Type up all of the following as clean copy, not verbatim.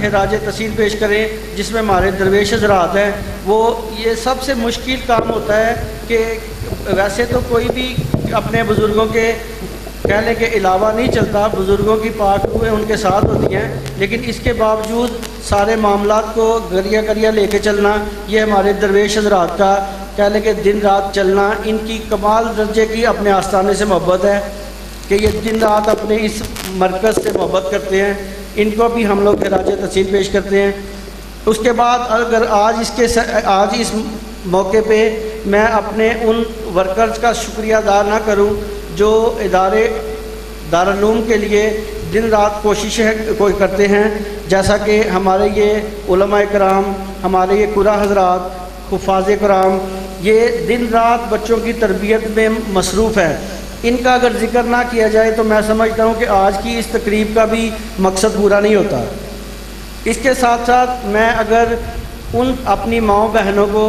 خراج تحسین پیش کریں، جس میں ہمارے درویش حضرات ہیں. وہ یہ سب سے مشکل کام ہوتا ہے کہ ویسے تو کوئی بھی اپنے بزرگوں کے کہنے کے علاوہ نہیں چلتا، بزرگوں کی پاک روحیں ان کے ساتھ ہوتی ہیں، لیکن اس کے باوجود سارے معاملات کو گریا لے کے چلنا یہ ہمارے درویش حضرات کا کہنے کے دن رات چلنا، ان کی کمال درجے کی اپنے آستانے سے محبت ہے کہ یہ دن رات اپنے اس مرکز سے محبت کرتے ہیں. ان کو بھی ہم لوگ خراج تحسین پیش کرتے ہیں. اس کے بعد اگر آج اس موقع پہ میں اپنے ان ورکرز کا شکریہ ادا نہ کروں جو ادارے دارالعلوم کے لیے دن رات کوششیں کوئی کرتے ہیں، جیسا کہ ہمارے یہ علماء کرام، ہمارے یہ قرا حضرات، حفاظ کرام، یہ دن رات بچوں کی تربیت میں مصروف ہیں. ان کا اگر ذکر نہ کیا جائے تو میں سمجھتا ہوں کہ آج کی اس تقریب کا بھی مقصد پورا نہیں ہوتا. اس کے ساتھ ساتھ میں اگر ان اپنی ماؤں بہنوں کو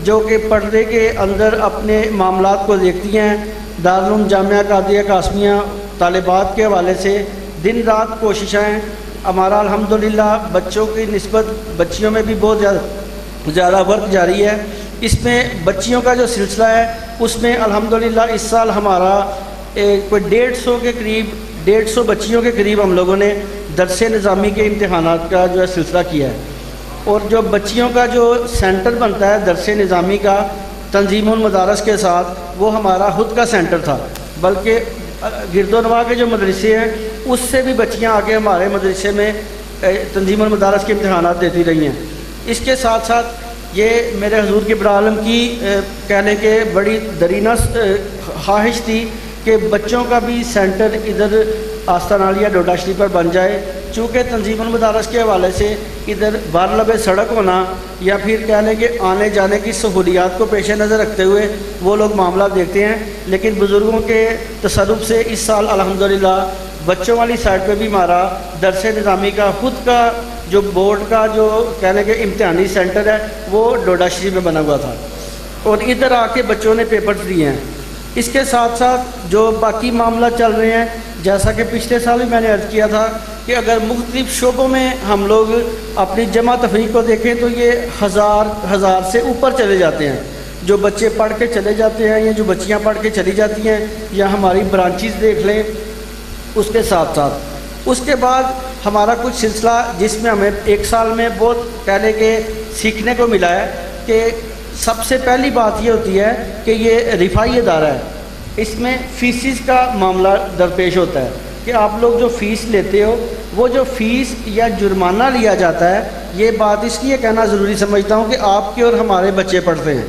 جو کہ پردے کے اندر اپنے معاملات کو دیکھتی ہیں، دارالعلوم جامعہ قادریہ قاسمیہ طالبات کے حوالے سے دن رات کوششیں، ہمارا الحمدللہ بچوں کی نسبت بچیوں میں بھی بہت زیادہ ورک جاری ہے. اس میں بچیوں کا جو سلسلہ ہے اس میں الحمدللہ اس سال ہمارا کوئی 150 کے قریب 150 بچیوں کے قریب ہم لوگوں نے درس نظامی کے امتحانات کا جو ہے سلسلہ کیا ہے. اور جو بچیوں کا جو سینٹر بنتا ہے درس نظامی کا تنظیم المدارس کے ساتھ، وہ ہمارا خود کا سینٹر تھا، بلکہ گرد و نواح کے جو مدرسے ہیں اس سے بھی بچیاں آ کے ہمارے مدرسے میں تنظیم المدارس کے امتحانات دیتی رہی ہیں. اس کے ساتھ ساتھ یہ میرے حضور کے برعالم کی کہنے کے بڑی درینہ خواہش تھی کہ بچوں کا بھی سینٹر ادھر آستانالیہ ڈوڈا شریف پر بن جائے، چونکہ تنظیم المدارس کے حوالے سے ادھر بار لبے سڑک ہونا یا پھر کہنے کے آنے جانے کی سہولیات کو پیش نظر رکھتے ہوئے وہ لوگ معاملہ دیکھتے ہیں. لیکن بزرگوں کے تصرف سے اس سال الحمدللہ بچوں والی سائڈ پہ بھی ہمارا درس نظامی کا خود کا جو بورڈ کا جو کہنے کے امتحانی سینٹر ہے وہ ڈوڈا شریف میں بنا ہوا تھا، اور ادھر آ کے بچوں نے پیپرز دیے ہیں. اس کے ساتھ ساتھ جو باقی معاملہ چل رہے ہیں، جیسا کہ پچھلے سال بھی میں نے عرض کیا تھا کہ اگر مختلف شعبوں میں ہم لوگ اپنی جمع تفریق کو دیکھیں تو یہ ہزار سے اوپر چلے جاتے ہیں. جو بچے پڑھ کے چلے جاتے ہیں یا جو بچیاں پڑھ کے چلی جاتی ہیں، یا ہماری برانچز دیکھ لیں. اس کے ساتھ ساتھ اس کے بعد ہمارا کچھ سلسلہ جس میں ہمیں ایک سال میں بہت کہنے کے سیکھنے کو ملا ہے کہ سب سے پہلی بات یہ ہوتی ہے کہ یہ رفائی ادارہ ہے. اس میں فیسز کا معاملہ درپیش ہوتا ہے کہ آپ لوگ جو فیس لیتے ہو، وہ جو فیس یا جرمانہ لیا جاتا ہے، یہ بات اس لیے کہنا ضروری سمجھتا ہوں کہ آپ کے اور ہمارے بچے پڑھتے ہیں.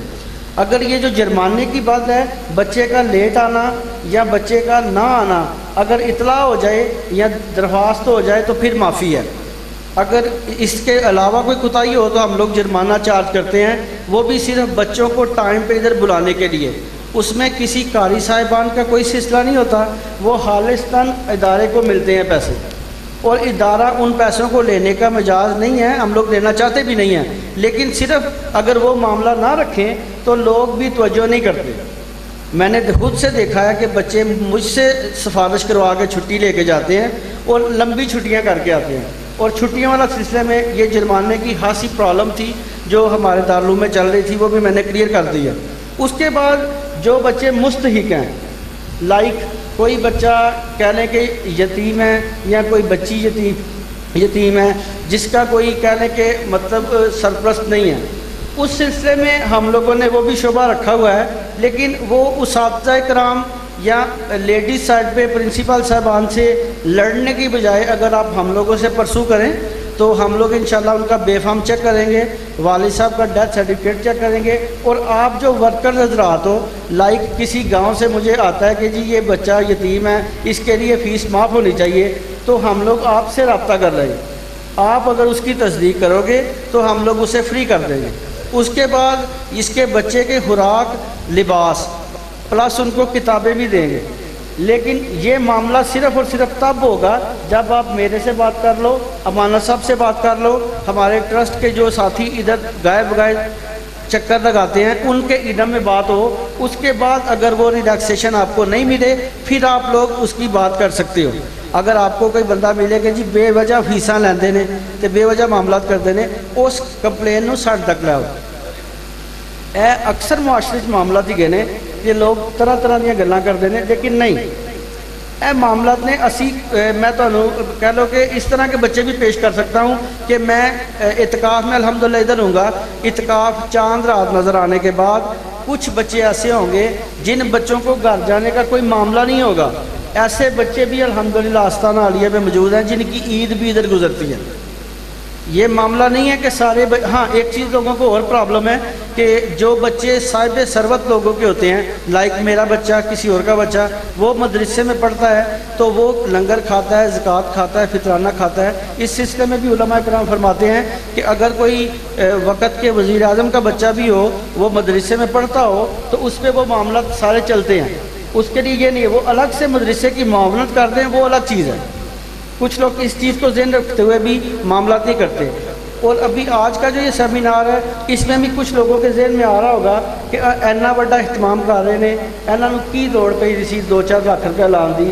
اگر یہ جو جرمانے کی بات ہے، بچے کا لیٹ آنا یا بچے کا نہ آنا اگر اطلاع ہو جائے یا درخواست ہو جائے تو پھر معافی ہے. اگر اس کے علاوہ کوئی کوتاہی ہو تو ہم لوگ جرمانہ چارج کرتے ہیں، وہ بھی صرف بچوں کو ٹائم پہ ادھر بلانے کے لیے. اس میں کسی قاری صاحبان کا کوئی سلسلہ نہیں ہوتا، وہ خالصتاً ادارے کو ملتے ہیں پیسے، اور ادارہ ان پیسوں کو لینے کا مجاز نہیں ہے، ہم لوگ لینا چاہتے بھی نہیں ہیں. لیکن صرف اگر وہ معاملہ نہ رکھیں تو لوگ بھی توجہ نہیں کرتے. میں نے خود سے دیکھا ہے کہ بچے مجھ سے سفارش کروا کے چھٹی لے کے جاتے ہیں اور لمبی چھٹیاں کر کے آتے ہیں. اور چھٹیوں والا سلسلے میں یہ جرمانے کی خاصی پرابلم تھی جو ہمارے دارالعلوم میں چل رہی تھی، وہ بھی میں نے کلیئر کر دی ہے. اس کے بعد جو بچے مستحق ہیں، لائک کوئی بچہ کہنے کے یتیم ہے یا کوئی بچی یتیم ہے جس کا کوئی کہنے کے مطلب سرپرست نہیں ہے، اس سلسلے میں ہم لوگوں نے وہ بھی شعبہ رکھا ہوا ہے. لیکن وہ اساتذہ کرام یا لیڈیز سائڈ پہ پرنسپل صاحبان سے لڑنے کی بجائے اگر آپ ہم لوگوں سے پرسو کریں تو ہم لوگ انشاءاللہ ان کا بے فام چیک کریں گے، والد صاحب کا ڈیتھ سرٹیفکیٹ چیک کریں گے. اور آپ جو ورکر حضرات ہو، لائک کسی گاؤں سے مجھے آتا ہے کہ جی یہ بچہ یتیم ہے، اس کے لیے فیس معاف ہونی چاہیے، تو ہم لوگ آپ سے رابطہ کر رہے ہیں. آپ اگر اس کی تصدیق کرو گے تو ہم لوگ اسے فری کر دیں گے. اس کے بعد اس کے بچے کے خوراک، لباس پلس ان کو کتابیں بھی دیں گے. لیکن یہ معاملہ صرف اور صرف تب ہوگا جب آپ میرے سے بات کر لو، امانت صاحب سے بات کر لو، ہمارے ٹرسٹ کے جو ساتھی ادھر گائے بغائے چکر لگاتے ہیں ان کے ادھر میں بات ہو. اس کے بعد اگر وہ ریلیکسیشن آپ کو نہیں ملے پھر آپ لوگ اس کی بات کر سکتے ہو. اگر آپ کو کوئی بندہ ملے کہ جی بے وجہ فیساں لیندے نے تے بے وجہ معاملات کرتے ہیں، اس کمپلین نو ساڈے تک لاؤ۔ اے اکثر معاشرے معاملات ہی گئے نے، یہ لوگ طرح طرح دیا گلاں کرتے ہیں، لیکن نہیں، اے معاملات نے اسی میں تو کہہ لو کہ اس طرح کے بچے بھی پیش کر سکتا ہوں کہ میں اعتکاف میں الحمدللہ ادھر ہوں گا، اعتکاف چاند رات نظر آنے کے بعد کچھ بچے ایسے ہوں گے جن بچوں کو گھر جانے کا کوئی معاملہ نہیں ہوگا، ایسے بچے بھی الحمدللہ آستانہ عالیہ میں موجود ہیں جن کی عید بھی ادھر گزرتی ہے۔ یہ معاملہ نہیں ہے کہ سارے ہاں ایک چیز لوگوں کو اور پرابلم ہے کہ جو بچے صاحب ثروت لوگوں کے ہوتے ہیں، لائک میرا بچہ کسی اور کا بچہ، وہ مدرسے میں پڑھتا ہے تو وہ لنگر کھاتا ہے، زکوٰۃ کھاتا ہے، فطرانہ کھاتا ہے۔ اس سلسلے میں بھی علماء کرام فرماتے ہیں کہ اگر کوئی وقت کے وزیر اعظم کا بچہ بھی ہو، وہ مدرسے میں پڑھتا ہو تو اس پہ وہ معاملات سارے چلتے ہیں، اس کے لیے یہ نہیں ہے وہ الگ سے مدرسے کی معاونت کرتے ہیں، وہ الگ چیز ہے۔ کچھ لوگ اس چیز کو ذہن رکھتے ہوئے بھی معاملات نہیں کرتے۔ اور ابھی آج کا جو یہ سیمینار ہے اس میں بھی کچھ لوگوں کے ذہن میں آ رہا ہوگا کہ اینا بڑا اہتمام کر رہے ہیں، اینا نو کی لوڑ پئی سی 2-4 لاکھ روپیہ لان دی،